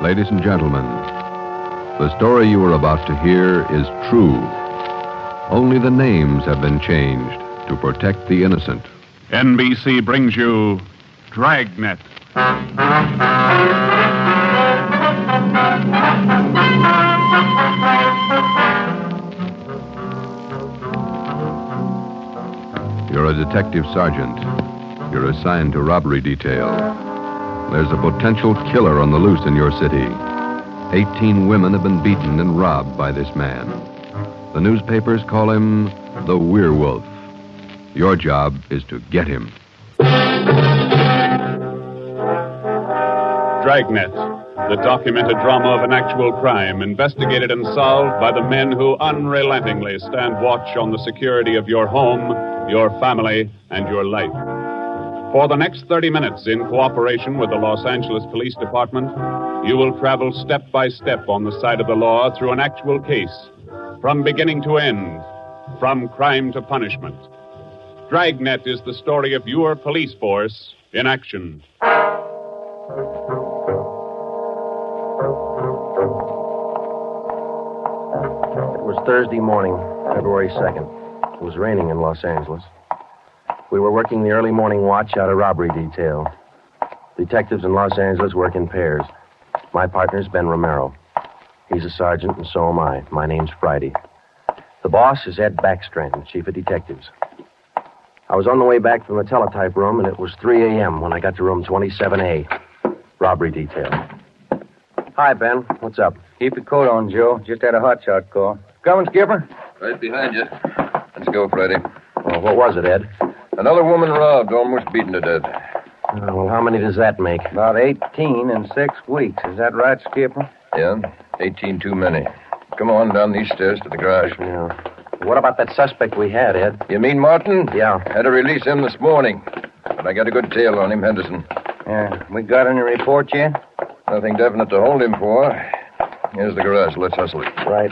Ladies and gentlemen, the story you are about to hear is true. Only the names have been changed to protect the innocent. NBC brings you Dragnet. You're a detective sergeant. You're assigned to robbery detail. There's a potential killer on the loose in your city. 18 women have been beaten and robbed by this man. The newspapers call him the Werewolf. Your job is to get him. Dragnet, the documented drama of an actual crime, investigated and solved by the men who unrelentingly stand watch on the security of your home, your family, and your life. For the next 30 minutes, in cooperation with the Los Angeles Police Department, you will travel step by step on the side of the law through an actual case, from beginning to end, from crime to punishment. Dragnet is the story of your police force in action. It was Thursday morning, February 2nd. It was raining in Los Angeles. We were working the early morning watch out of robbery detail. Detectives in Los Angeles work in pairs. My partner's Ben Romero. He's a sergeant, and so am I. My name's Friday. The boss is Ed Backstrand, chief of detectives. I was on the way back from the teletype room, and it was 3 a.m. when I got to room 27A, robbery detail. Hi, Ben. What's up? Keep your coat on, Joe. Just had a hotshot call. Coming, Skipper? Right behind you. Let's go, Freddie. Well, what was it, Ed? Another woman robbed, almost beaten to death. Well, how many does that make? About 18 in 6 weeks. Is that right, Skipper? Yeah, 18 too many. Come on down these stairs to the garage. Yeah. What about that suspect we had, Ed? You mean Martin? Yeah. Had to release him this morning. But I got a good tail on him, Henderson. Yeah. We got any report yet? Nothing definite to hold him for. Here's the garage. Let's hustle it. Right.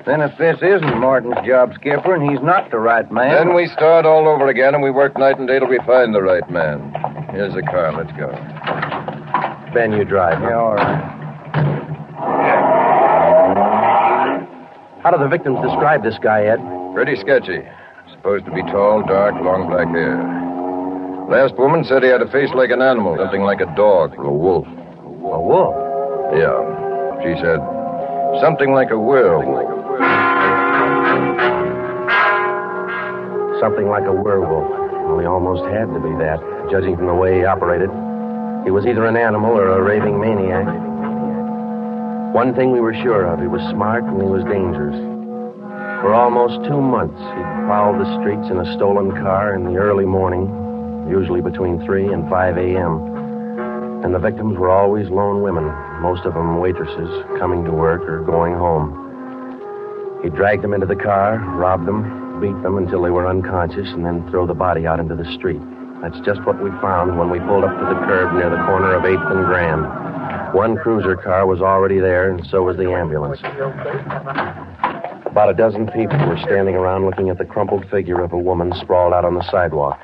Then if this isn't Martin's job, Skipper, and he's not the right man... Then we start all over again, and we work night and day till we find the right man. Here's the car. Let's go. Ben, you drive. Yeah, all right. How do the victims describe this guy, Ed? Pretty sketchy. Supposed to be tall, dark, long black hair. Last woman said he had a face like an animal, something like a dog or a wolf. A wolf? Yeah. She said something like a werewolf. Something like a werewolf. Well, he almost had to be that, judging from the way he operated. He was either an animal or a raving maniac. One thing we were sure of, he was smart and he was dangerous. For almost 2 months, he'd prowled the streets in a stolen car in the early morning, usually between 3 and 5 a.m. And the victims were always lone women, most of them waitresses, coming to work or going home. He dragged them into the car, robbed them, beat them until they were unconscious, and then throw the body out into the street. That's just what we found when we pulled up to the curb near the corner of 8th and Grand. One cruiser car was already there, and so was the ambulance. About a dozen people were standing around looking at the crumpled figure of a woman sprawled out on the sidewalk.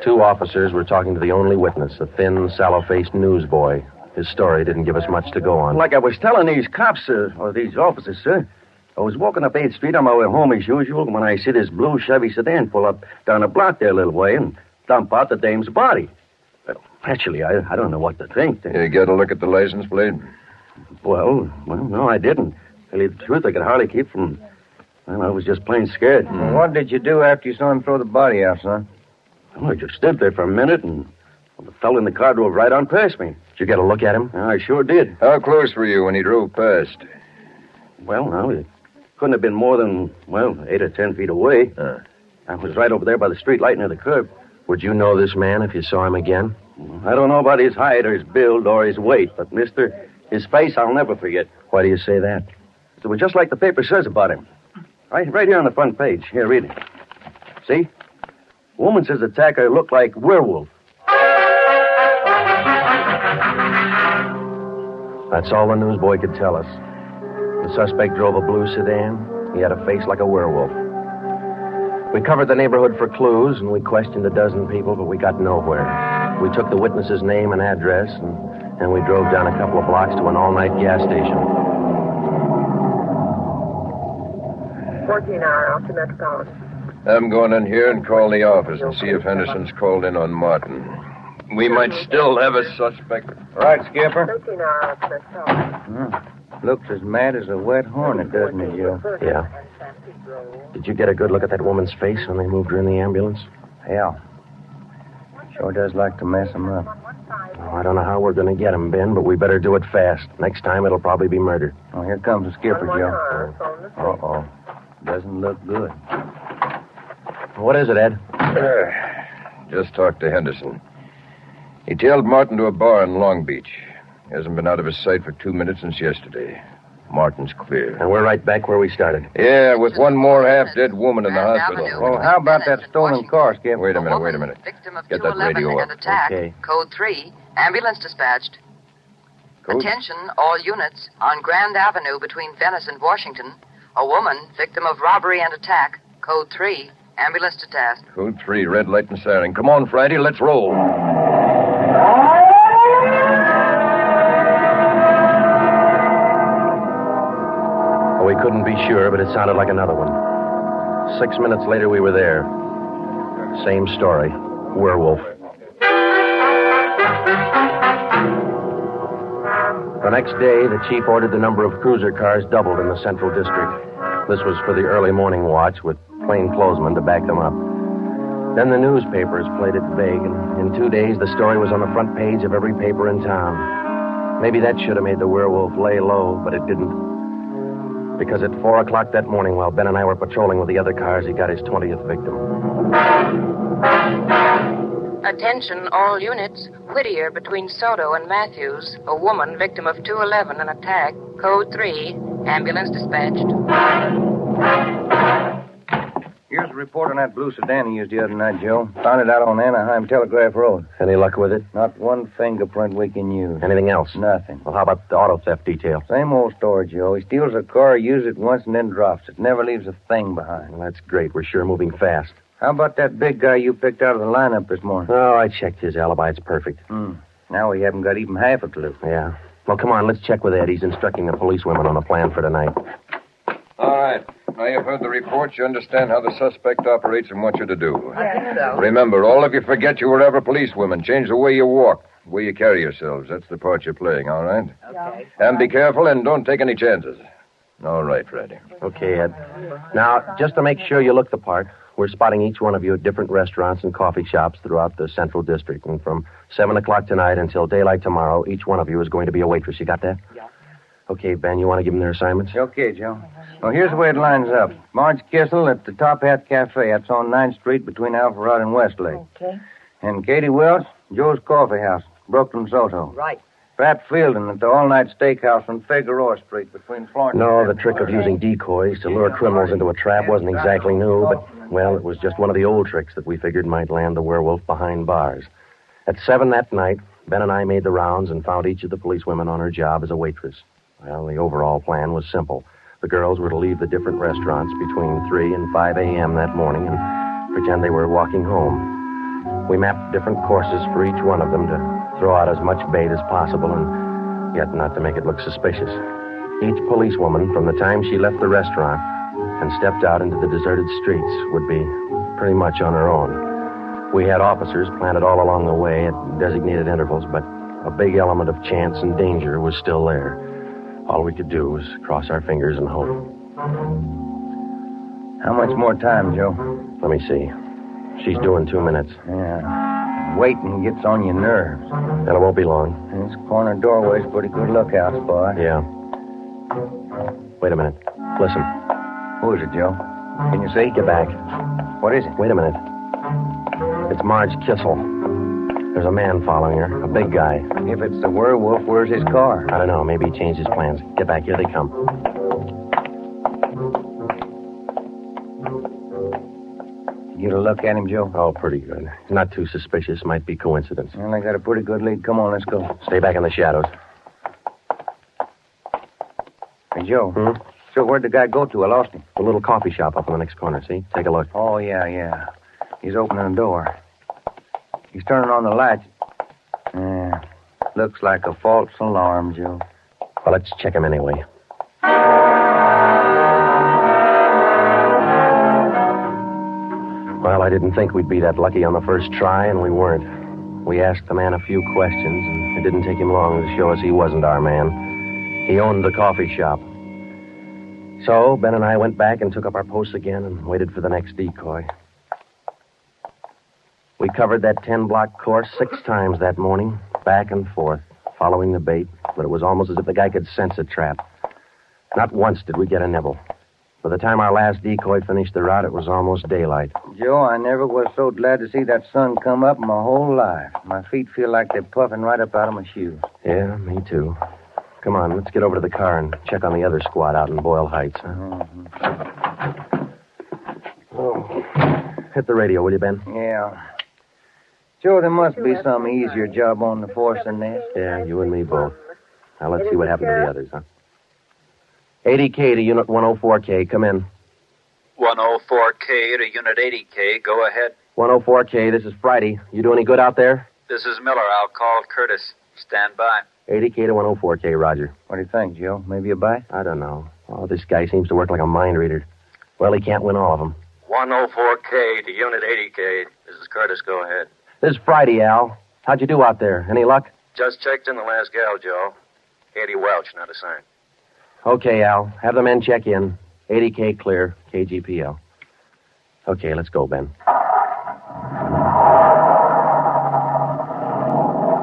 2 officers were talking to the only witness, a thin, sallow-faced newsboy. His story didn't give us much to go on. Like I was telling these cops, sir, or these officers, sir, I was walking up 8th Street on my way home as usual when I see this blue Chevy sedan pull up down a block there a little way and dump out the dame's body. Well, actually, I don't know what to think. You get a look at the license plate? Well, no, I didn't. Tell you the truth, I could hardly keep from... Well, I was just plain scared. What did you do after you saw him throw the body out, son? Well, I just stood there for a minute, and the fellow in the car drove right on past me. Did you get a look at him? I sure did. How close were you when he drove past? Well, no, it couldn't have been more than, 8 or 10 feet away. I was right over there by the street light near the curb. Would you know this man if you saw him again? I don't know about his height or his build or his weight, but, mister, his face I'll never forget. Why do you say that? It was just like the paper says about him. Right here on the front page. Here, read it. See? Woman says attacker looked like werewolf. That's all the newsboy could tell us. The suspect drove a blue sedan. He had a face like a werewolf. We covered the neighborhood for clues, and we questioned a dozen people, but we got nowhere. We took the witness's name and address, and we drove down a couple of blocks to an all-night gas station. 14-hour out to Metropolitan. I'm going in here and call the office and see if Henderson's called in on Martin. We might still have a suspect. Right, Skipper. 13-hour out to Metropolitan. Looks as mad as a wet hornet, doesn't it, Joe? Yeah. Did you get a good look at that woman's face when they moved her in the ambulance? Yeah. Sure does like to mess them up. Oh, I don't know how we're going to get him, Ben, but we better do it fast. Next time, it'll probably be murder. Oh, here comes the skipper, Joe. Uh-oh. Doesn't look good. What is it, Ed? Just talked to Henderson. He tailed Martin to a bar in Long Beach. He hasn't been out of his sight for 2 minutes since yesterday. Martin's clear. And we're right back where we started. Yeah, with one more half-dead woman in the hospital. Well, how about that stolen car, Skip? Wait a minute. Get that radio up. Attack. Okay. Code 3. Ambulance dispatched. Code? Attention, all units. On Grand Avenue between Venice and Washington. A woman, victim of robbery and attack. Code 3. Ambulance to task. Code 3, red light and siren. Come on, Friday, let's roll. We couldn't be sure, but it sounded like another one. 6 minutes later, we were there. Same story. Werewolf. The next day, the chief ordered the number of cruiser cars doubled in the Central District. This was for the early morning watch with plainclothesmen to back them up. Then the newspapers played it big, and in 2 days, the story was on the front page of every paper in town. Maybe that should have made the werewolf lay low, but it didn't. Because at 4 o'clock that morning, while Ben and I were patrolling with the other cars, he got his 20th victim. Attention, all units. Whittier between Soto and Matthews. A woman, victim of 211, an attack. Code 3. Ambulance dispatched. Here's a report on that blue sedan he used the other night, Joe. Found it out on Anaheim Telegraph Road. Any luck with it? Not one fingerprint we can use. Anything else? Nothing. Well, how about the auto theft detail? Same old story, Joe. He steals a car, uses it once, and then drops it. Never leaves a thing behind. Well, that's great. We're sure moving fast. How about that big guy you picked out of the lineup this morning? Oh, I checked his alibi. It's perfect. Now we haven't got even half a clue. Yeah. Well, come on, let's check with Ed. He's instructing the policewomen on a plan for tonight. All right. Now you've heard the report. You understand how the suspect operates and what you're to do. I think so. Remember, all of you forget you were ever policewomen. Change the way you walk, the way you carry yourselves. That's the part you're playing, all right? Okay. And be careful and don't take any chances. All right, Freddie. Okay, Ed. Now, just to make sure you look the part, we're spotting each one of you at different restaurants and coffee shops throughout the Central District. And from 7 o'clock tonight until daylight tomorrow, each one of you is going to be a waitress. You got that? Yeah. Okay, Ben, you want to give them their assignments? Okay, Joe. Well, here's the way it lines up. Marge Kissel at the Top Hat Cafe. That's on 9th Street between Alpharetta and Westlake. Okay. And Katie Welch, Joe's Coffee House, Brooklyn, Soto. Right. Pat Fielding at the All-Night Steakhouse on Figueroa Street between Florence No, and... the trick of using decoys to lure criminals into a trap wasn't exactly new, but, well, it was just one of the old tricks that we figured might land the werewolf behind bars. At 7 that night, Ben and I made the rounds and found each of the policewomen on her job as a waitress. Well, the overall plan was simple. The girls were to leave the different restaurants between 3 and 5 a.m. that morning and pretend they were walking home. We mapped different courses for each one of them to throw out as much bait as possible and yet not to make it look suspicious. Each policewoman, from the time she left the restaurant and stepped out into the deserted streets, would be pretty much on her own. We had officers planted all along the way at designated intervals, but a big element of chance and danger was still there. All we could do was cross our fingers and hope. How much more time, Joe? Let me see. She's due in 2 minutes. Yeah. Waiting gets on your nerves. Then it won't be long. This corner doorway's a pretty good lookout spot. Yeah. Wait a minute. Listen. Who is it, Joe? Can you see? Get back. What is it? Wait a minute. It's Marge Kissel. There's a man following her, a big guy. If it's the werewolf, where's his car? I don't know. Maybe he changed his plans. Get back. Here they come. You get a look at him, Joe? Oh, pretty good. Not too suspicious. Might be coincidence. Well, I got a pretty good lead. Come on, let's go. Stay back in the shadows. Hey, Joe. So where'd the guy go to? I lost him. The little coffee shop up on the next corner, see? Take a look. Oh, yeah. He's opening the door. He's turning on the lights. Yeah. Looks like a false alarm, Joe. Well, let's check him anyway. Well, I didn't think we'd be that lucky on the first try, and we weren't. We asked the man a few questions, and it didn't take him long to show us he wasn't our man. He owned the coffee shop. So, Ben and I went back and took up our posts again and waited for the next decoy. We covered that 10-block course 6 times that morning, back and forth, following the bait, but it was almost as if the guy could sense a trap. Not once did we get a nibble. By the time our last decoy finished the route, it was almost daylight. Joe, I never was so glad to see that sun come up in my whole life. My feet feel like they're puffing right up out of my shoes. Yeah, me too. Come on, let's get over to the car and check on the other squad out in Boyle Heights. Huh? Mm-hmm. Oh. Hit the radio, will you, Ben? Yeah. Joe, there must be some easier job on the force than this. Yeah, you and me both. Now, let's see what happened to the others, huh? 80K to Unit 104K. Come in. 104K to Unit 80K. Go ahead. 104K, this is Friday. You do any good out there? This is Miller. I'll call Curtis. Stand by. 80K to 104K, Roger. What do you think, Joe? Maybe a bite? I don't know. Oh, this guy seems to work like a mind reader. Well, he can't win all of them. 104K to Unit 80K. This is Curtis. Go ahead. This is Friday, Al. How'd you do out there? Any luck? Just checked in the last gal, Joe. Katie Welch, not a sign. Okay, Al. Have the men check in. 80K clear. KGPL. Okay, let's go, Ben.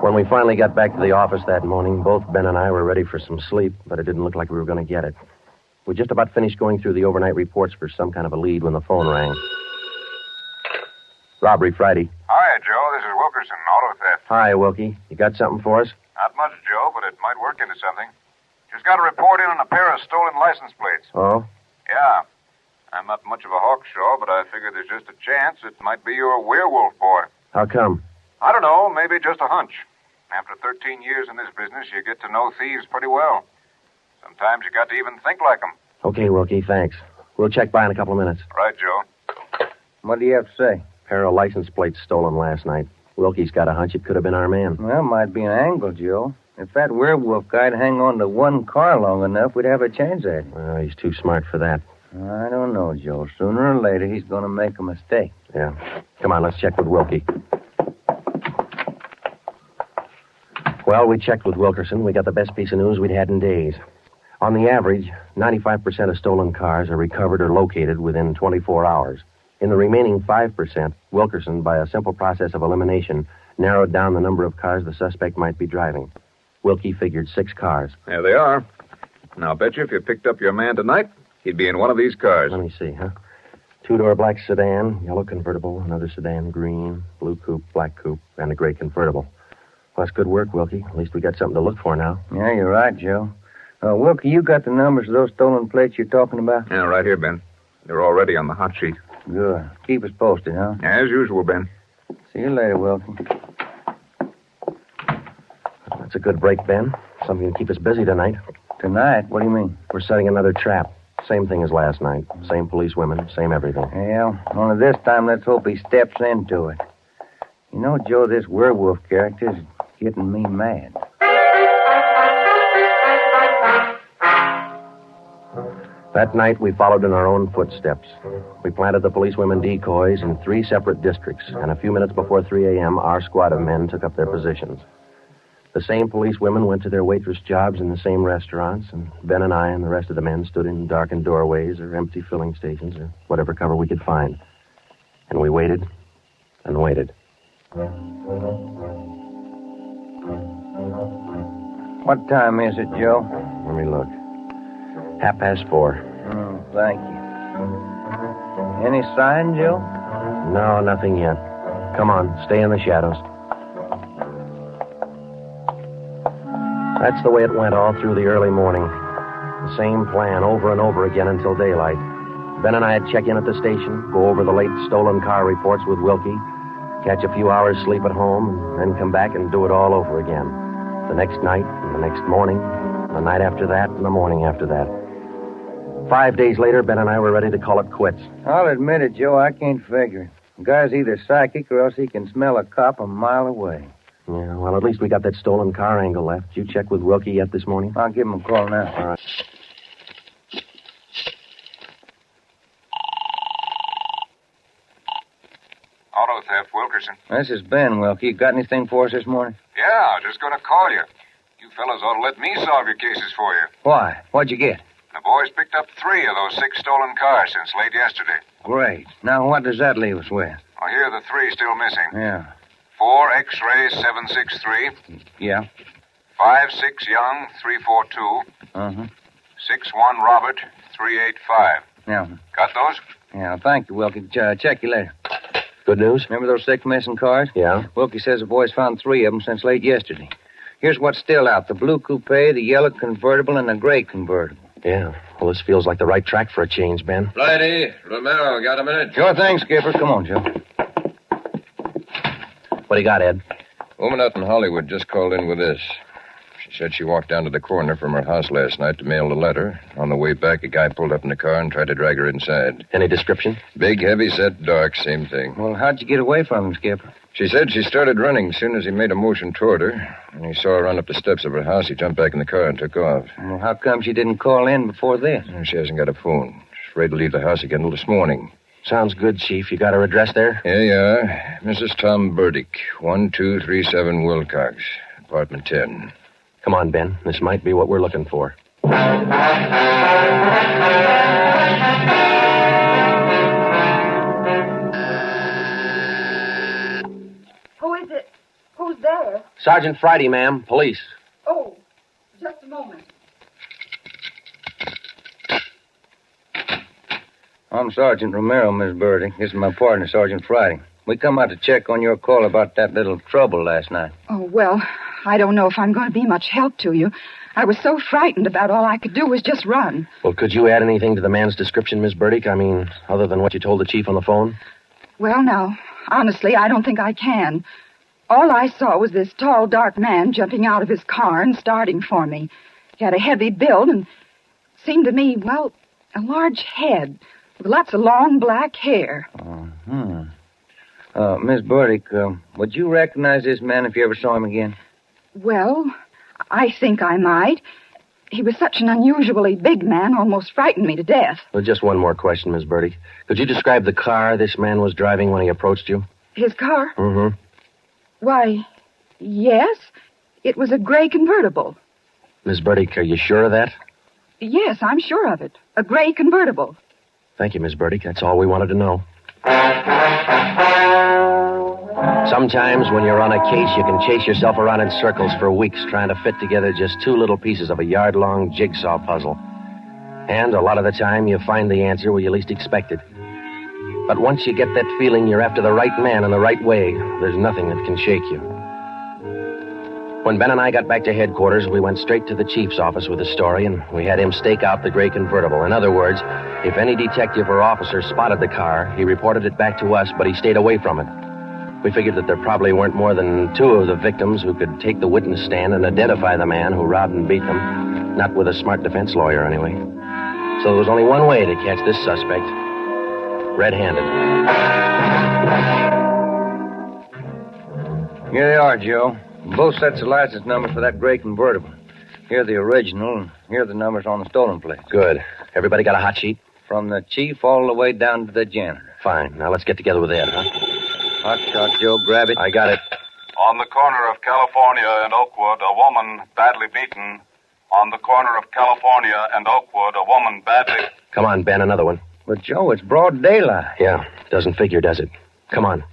When we finally got back to the office that morning, both Ben and I were ready for some sleep, but it didn't look like we were going to get it. We just about finished going through the overnight reports for some kind of a lead when the phone rang. Robbery Friday. Hi, Joe. This is Wilkerson, auto theft. Hi, Wilkie. You got something for us? Not much, Joe, but it might work into something. Just got a report in on a pair of stolen license plates. Oh? Yeah. I'm not much of a hawkshaw, but I figure there's just a chance it might be your werewolf boy. How come? I don't know. Maybe just a hunch. After 13 years in this business, you get to know thieves pretty well. Sometimes you got to even think like them. Okay, Wilkie, thanks. We'll check by in a couple of minutes. Right, Joe. What do you have to say? Pair of license plates stolen last night. Wilkie's got a hunch it could have been our man. Well, it might be an angle, Joe. If that werewolf guy'd hang on to one car long enough, we'd have a chance at it. Well, he's too smart for that. I don't know, Joe. Sooner or later, he's going to make a mistake. Yeah. Come on, let's check with Wilkie. Well, we checked with Wilkerson. We got the best piece of news we'd had in days. On the average, 95% of stolen cars are recovered or located within 24 hours. In the remaining 5%, Wilkerson, by a simple process of elimination, narrowed down the number of cars the suspect might be driving. Wilkie figured 6 cars. There they are. Now, I'll bet you if you picked up your man tonight, he'd be in one of these cars. Let me see, huh? 2-door black sedan, yellow convertible, another sedan, green, blue coupe, black coupe, and a gray convertible. Well, that's good work, Wilkie. At least we got something to look for now. Yeah, you're right, Joe. Wilkie, you got the numbers of those stolen plates you're talking about? Yeah, right here, Ben. They're already on the hot sheet. Good. Keep us posted, huh? As usual, Ben. See you later, Wilkie. That's a good break, Ben. Something to keep us busy tonight. Tonight? What do you mean? We're setting another trap. Same thing as last night. Same police women, same everything. Well, only this time let's hope he steps into it. You know, Joe, this werewolf character's getting me mad. That night, we followed in our own footsteps. We planted the policewomen decoys in 3 separate districts, and a few minutes before 3 a.m., our squad of men took up their positions. The same policewomen went to their waitress jobs in the same restaurants, and Ben and I and the rest of the men stood in darkened doorways or empty filling stations or whatever cover we could find. And we waited and waited. What time is it, Joe? Let me look. 4:30. Oh, thank you. Any sign, Joe? No, nothing yet. Come on, stay in the shadows. That's the way it went all through the early morning. The same plan over and over again until daylight. Ben and I would check in at the station, go over the late stolen car reports with Wilkie, catch a few hours sleep at home, and then come back and do it all over again. The next night, and the next morning, the night after that, and the morning after that. 5 days later, Ben and I were ready to call it quits. I'll admit it, Joe. I can't figure. The guy's either psychic or else he can smell a cop a mile away. Yeah, well, at least we got that stolen car angle left. Did you check with Wilkie yet this morning? I'll give him a call now. All right. Auto theft, Wilkerson. This is Ben, Wilkie. You got anything for us this morning? Yeah, just going to call you. You fellas ought to let me solve your cases for you. Why? What'd you get? The boys picked up 3 of those 6 stolen cars since late yesterday. Great. Now, what does that leave us with? Well, here are the 3 still missing. Yeah. 4 X-ray 763. Yeah. 5-6 Young 342. Uh-huh. 6-1 Robert 385. Yeah. Got those? Yeah, thank you, Wilkie. Check you later. Good news? Remember those 6 missing cars? Yeah. Wilkie says the boys found 3 of them since late yesterday. Here's what's still out. The blue coupe, the yellow convertible, and the gray convertible. Yeah. Well, this feels like the right track for a change, Ben. Righty. Romero, got a minute? Sure thing, Skipper. Come on, Joe. What do you got, Ed? Woman out in Hollywood just called in with this. She said she walked down to the corner from her house last night to mail a letter. On the way back, a guy pulled up in the car and tried to drag her inside. Any description? Big, heavy set, dark, same thing. Well, how'd you get away from him, Skipper? She said she started running as soon as he made a motion toward her. When he saw her run up the steps of her house, he jumped back in the car and took off. Well, how come she didn't call in before this? She hasn't got a phone. She's afraid to leave the house again until this morning. Sounds good, Chief. You got her address there? Here you are. Mrs. Tom Burdick, 1237 Wilcox, apartment 10. Come on, Ben. This might be what we're looking for. Who is it? Who's there? Sergeant Friday, ma'am. Police. Oh, just a moment. I'm Sergeant Romero, Miss Birdie. This is my partner, Sergeant Friday. We come out to check on your call about that little trouble last night. Oh, well, I don't know if I'm going to be much help to you. I was so frightened about all I could do was just run. Well, could you add anything to the man's description, Miss Burdick? I mean, other than what you told the chief on the phone? Well, now, honestly, I don't think I can. All I saw was this tall, dark man jumping out of his car and starting for me. He had a heavy build and seemed to me, well, a large head with lots of long black hair. Miss Burdick, would you recognize this man if you ever saw him again? Well, I think I might. He was such an unusually big man, almost frightened me to death. Well, just one more question, Miss Burdick. Could you describe the car this man was driving when he approached you? His car? Mm-hmm. Why, yes. It was a gray convertible. Miss Burdick, are you sure of that? Yes, I'm sure of it. A gray convertible. Thank you, Miss Burdick. That's all we wanted to know. Sometimes when you're on a case, you can chase yourself around in circles for weeks trying to fit together just 2 little pieces of a yard-long jigsaw puzzle. And a lot of the time, you find the answer where you least expect it. But once you get that feeling you're after the right man in the right way, there's nothing that can shake you. When Ben and I got back to headquarters, we went straight to the chief's office with the story, and we had him stake out the gray convertible. In other words, if any detective or officer spotted the car, he reported it back to us, but he stayed away from it. We figured that there probably weren't more than 2 of the victims who could take the witness stand and identify the man who robbed and beat them. Not with a smart defense lawyer, anyway. So there was only one way to catch this suspect. Red-handed. Here they are, Joe. Both sets of license numbers for that gray convertible. Here the original, and here the numbers on the stolen plate. Good. Everybody got a hot sheet? From the chief all the way down to the janitor. Fine. Now let's get together with Ed, huh? Hot shot, Joe. Grab it. I got it. On the corner of California and Oakwood, a woman badly beaten. On the corner of California and Oakwood, a woman badly... Come on, Ben, another one. But, Joe, it's broad daylight. Yeah, doesn't figure, does it? Come on.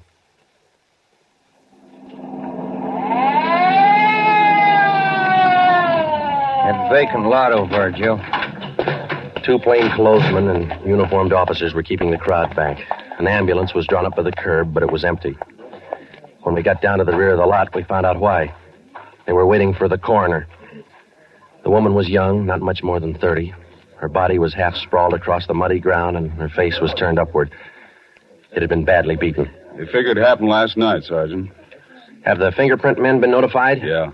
That vacant lot over there, Joe. 2 plainclothesmen and uniformed officers were keeping the crowd back. An ambulance was drawn up by the curb, but it was empty. When we got down to the rear of the lot, we found out why. They were waiting for the coroner. The woman was young, not much more than 30. Her body was half sprawled across the muddy ground, and her face was turned upward. It had been badly beaten. They figured it happened last night, Sergeant. Have the fingerprint men been notified? Yeah.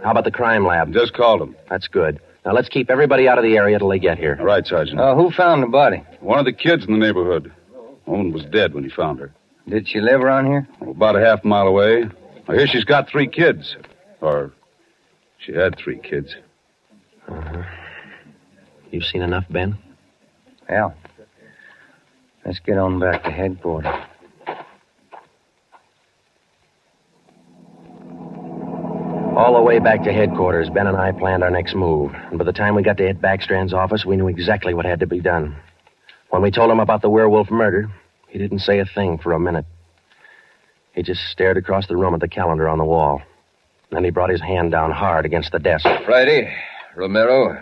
How about the crime lab? Just called them. That's good. Now, let's keep everybody out of the area till they get here. All right, Sergeant. Who found the body? One of the kids in the neighborhood. The woman was dead when he found her. Did she live around here? About a half mile away. I hear she's got 3 kids. Or she had 3 kids. Uh-huh. You've seen enough, Ben? Yeah. Let's get on back to headquarters. All the way back to headquarters, Ben and I planned our next move. And by the time we got to Ed Backstrand's office, we knew exactly what had to be done. When we told him about the Werewolf murder, he didn't say a thing for a minute. He just stared across the room at the calendar on the wall. Then he brought his hand down hard against the desk. Friday, Romero,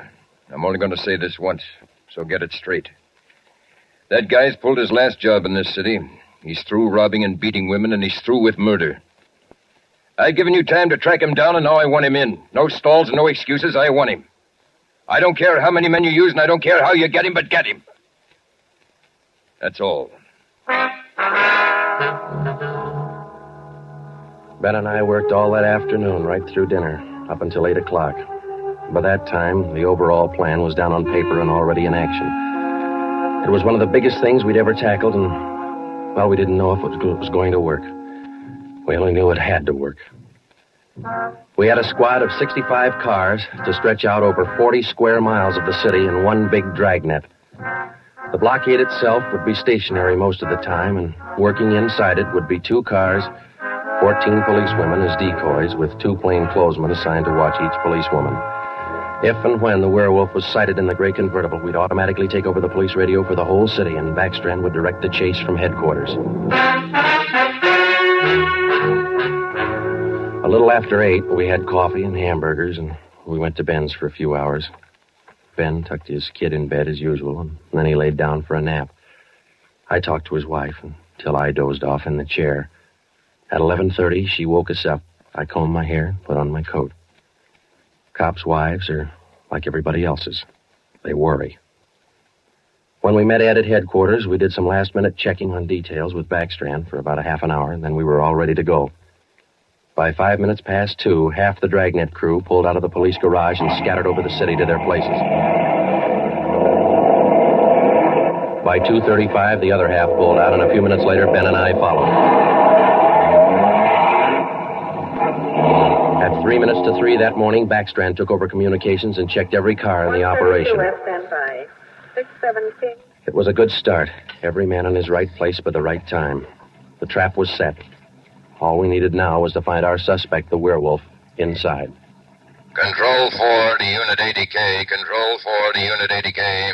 I'm only going to say this once, so get it straight. That guy's pulled his last job in this city. He's through robbing and beating women, and he's through with murder. I've given you time to track him down, and now I want him in. No stalls and no excuses. I want him. I don't care how many men you use, and I don't care how you get him, but get him. That's all. Ben and I worked all that afternoon, right through dinner, up until 8 o'clock. By that time, the overall plan was down on paper and already in action. It was one of the biggest things we'd ever tackled, and, well, we didn't know if it was going to work. We only knew it had to work. We had a squad of 65 cars to stretch out over 40 square miles of the city in one big dragnet. The blockade itself would be stationary most of the time, and working inside it would be 2 cars, 14 policewomen as decoys, with 2 plainclothesmen assigned to watch each policewoman. If and when the Werewolf was sighted in the gray convertible, we'd automatically take over the police radio for the whole city, and Backstrand would direct the chase from headquarters. A little after 8, we had coffee and hamburgers, and we went to Ben's for a few hours. Ben tucked his kid in bed as usual, and then he laid down for a nap. I talked to his wife until I dozed off in the chair. At 11:30, she woke us up. I combed my hair and put on my coat. Cops' wives are like everybody else's. They worry. When we met Ed at headquarters, we did some last-minute checking on details with Backstrand for about a half an hour, and then we were all ready to go. By 5 minutes past 2, half the Dragnet crew pulled out of the police garage and scattered over the city to their places. By 2:35, the other half pulled out, and a few minutes later, Ben and I followed. At 3 minutes to 3 that morning, Backstrand took over communications and checked every car in the operation. It was a good start. Every man in his right place by the right time. The trap was set. All we needed now was to find our suspect, the Werewolf, inside. Control 4 to Unit 80K. Control 4 to Unit 80K.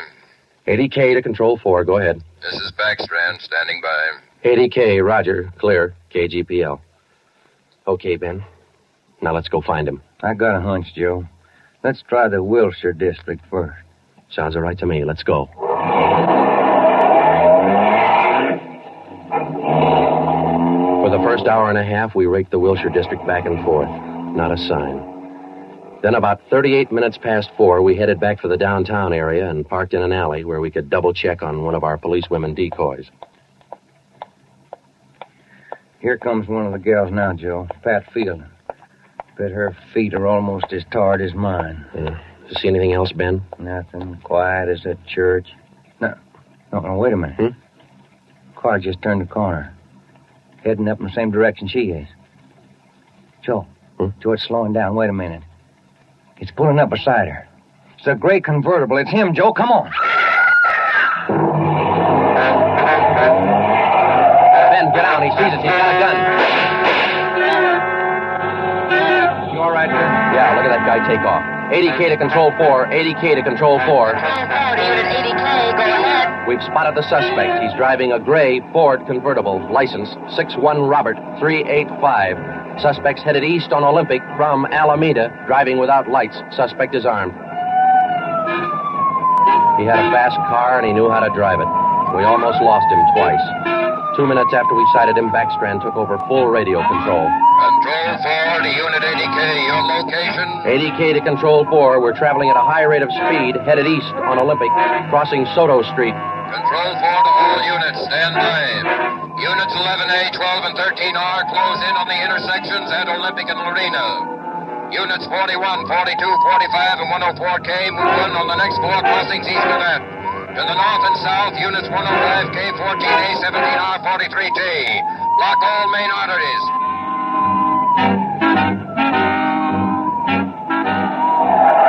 80K to Control 4. Go ahead. This is Backstrand, standing by. 80K, roger. Clear. KGPL. Okay, Ben. Now let's go find him. I got a hunch, Joe. Let's try the Wilshire district first. Sounds all right to me. Let's go. For the first hour and a half, we raked the Wilshire district back and forth. Not a sign. Then about 38 minutes past 4, we headed back for the downtown area and parked in an alley where we could double-check on one of our policewomen decoys. Here comes one of the gals now, Joe. Pat Field. Bet her feet are almost as tarred as mine. Yeah. You see anything else, Ben? Nothing. Quiet as a church. No, wait a minute. Car just turned the corner. Heading up in the same direction she is. Joe. Joe, it's slowing down. Wait a minute. It's pulling up beside her. It's a gray convertible. It's him, Joe. Come on. Ben, get out. He sees us. He's got a gun. You all right, Ben? Yeah, look at that guy take off. 80K to Control 4. 80K to Control 4. Unit 80K, go ahead. We've spotted the suspect. He's driving a gray Ford convertible, license 61 Robert 385. Suspect's headed east on Olympic from Alameda, driving without lights. Suspect is armed. He had a fast car and he knew how to drive it. We almost lost him twice. 2 minutes after we sighted him, Backstrand took over full radio control. Control 4 to Unit 80K. Your location? 80K to Control 4. We're traveling at a high rate of speed, headed east on Olympic, crossing Soto Street. Control 4 to all units. Stand by. Units 11A, 12, and 13R close in on the intersections at Olympic and Lorena. Units 41, 42, 45, and 104K move on the next 4 crossings east of that. To the north and south, Units 105K, 14A, 17R, 43T. Block all main arteries.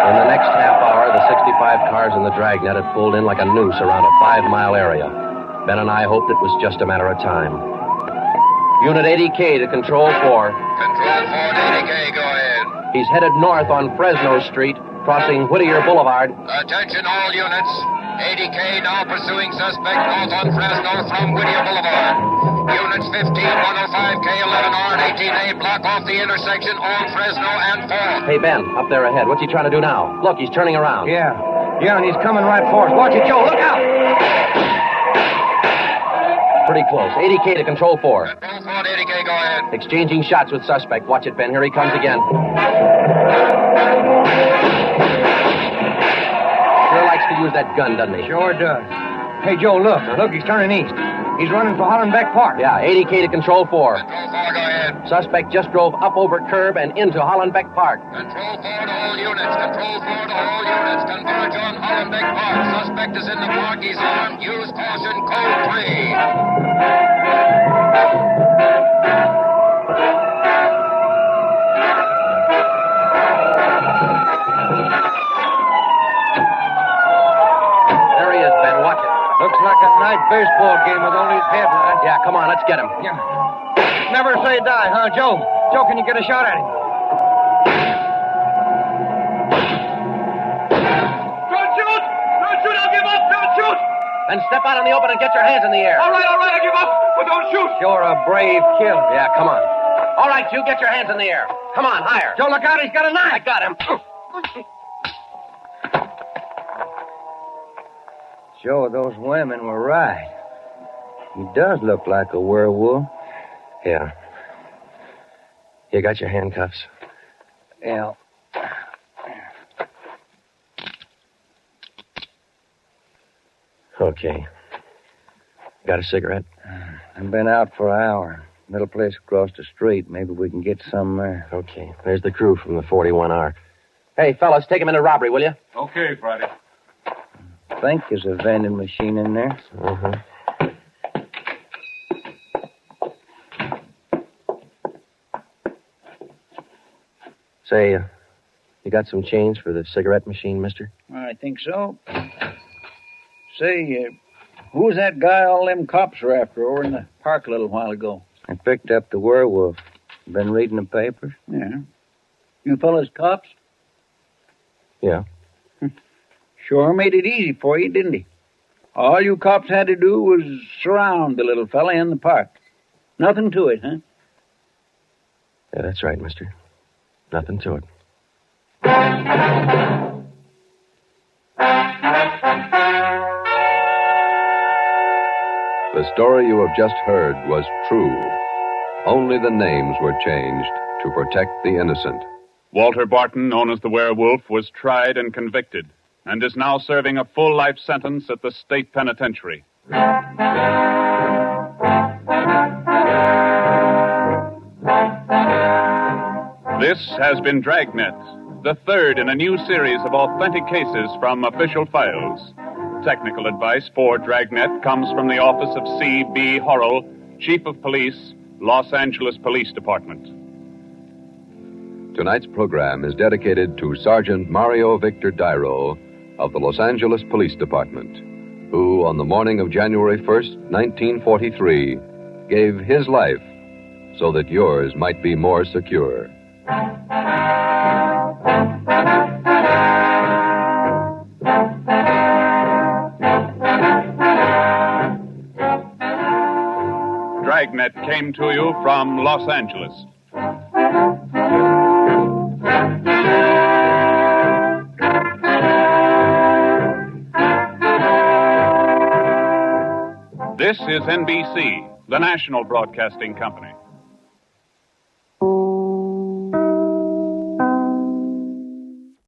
In the next half hour, the 65 cars in the Dragnet had pulled in like a noose around a 5-mile area. Ben and I hoped it was just a matter of time. Unit 80K to Control 4. Control 4 to 80K, go ahead. He's headed north on Fresno Street, crossing Whittier Boulevard. Attention all units. 80K now pursuing suspect north on Fresno from Whittier Boulevard. Units 15, 105K, 11R, and 18A block off the intersection on Fresno and 4. Hey, Ben, up there ahead. What's he trying to do now? Look, he's turning around. Yeah, and he's coming right for us. Watch it, Joe. Look out! Pretty close. 80K to Control 4. Control 4 to 80K, go ahead. Exchanging shots with suspect. Watch it, Ben. Here he comes again. Sure likes to use that gun, doesn't he? Sure does. Hey, Joe, look. Look, he's turning east. He's running for Hollenbeck Park. Yeah, 80K to Control 4. Control 4, go ahead. Suspect just drove up over curb and into Hollenbeck Park. Control 4 to all units. Control 4 to all units. Converge on Hollenbeck Park. Suspect is in the park. He's armed. Use caution. Code 3. There he is, Ben. Watch it. Looks like a night baseball game with only his headlights. Yeah, come on, let's get him. Yeah. Never say die, huh, Joe? Joe, can you get a shot at him? Don't shoot! Don't shoot! I'll give up! Don't shoot! Then step out in the open and get your hands in the air. All right, I give up, but don't shoot! You're a brave killer. Yeah, come on. All right, you get your hands in the air. Come on, higher. Joe, look out, he's got a knife. I got him. Joe, those women were right. He does look like a werewolf. Yeah. You got your handcuffs? Yeah. Okay. Got a cigarette? I've been out for an hour. Little place across the street. Maybe we can get some there. Okay. There's the crew from the 41R. Hey, fellas, take him into robbery, will you? Okay, Friday. I think there's a vending machine in there. Uh-huh. Say, you got some change for the cigarette machine, mister? I think so. Say, who was that guy all them cops were after over in the park a little while ago? I picked up the werewolf. Been reading the papers? Yeah. You fellas cops? Yeah. Sure made it easy for you, didn't he? All you cops had to do was surround the little fella in the park. Nothing to it, huh? Yeah, that's right, mister. Nothing to it. The story you have just heard was true. Only the names were changed to protect the innocent. Walter Barton, known as the Werewolf, was tried and convicted and is now serving a full life sentence at the state penitentiary. This has been Dragnet, the third in a new series of authentic cases from official files. Technical advice for Dragnet comes from the office of C.B. Horrell, Chief of Police, Los Angeles Police Department. Tonight's program is dedicated to Sergeant Mario Victor Dairo of the Los Angeles Police Department, who, on the morning of January 1st, 1943, gave his life so that yours might be more secure. Dragnet came to you from Los Angeles. This is NBC, the national broadcasting company.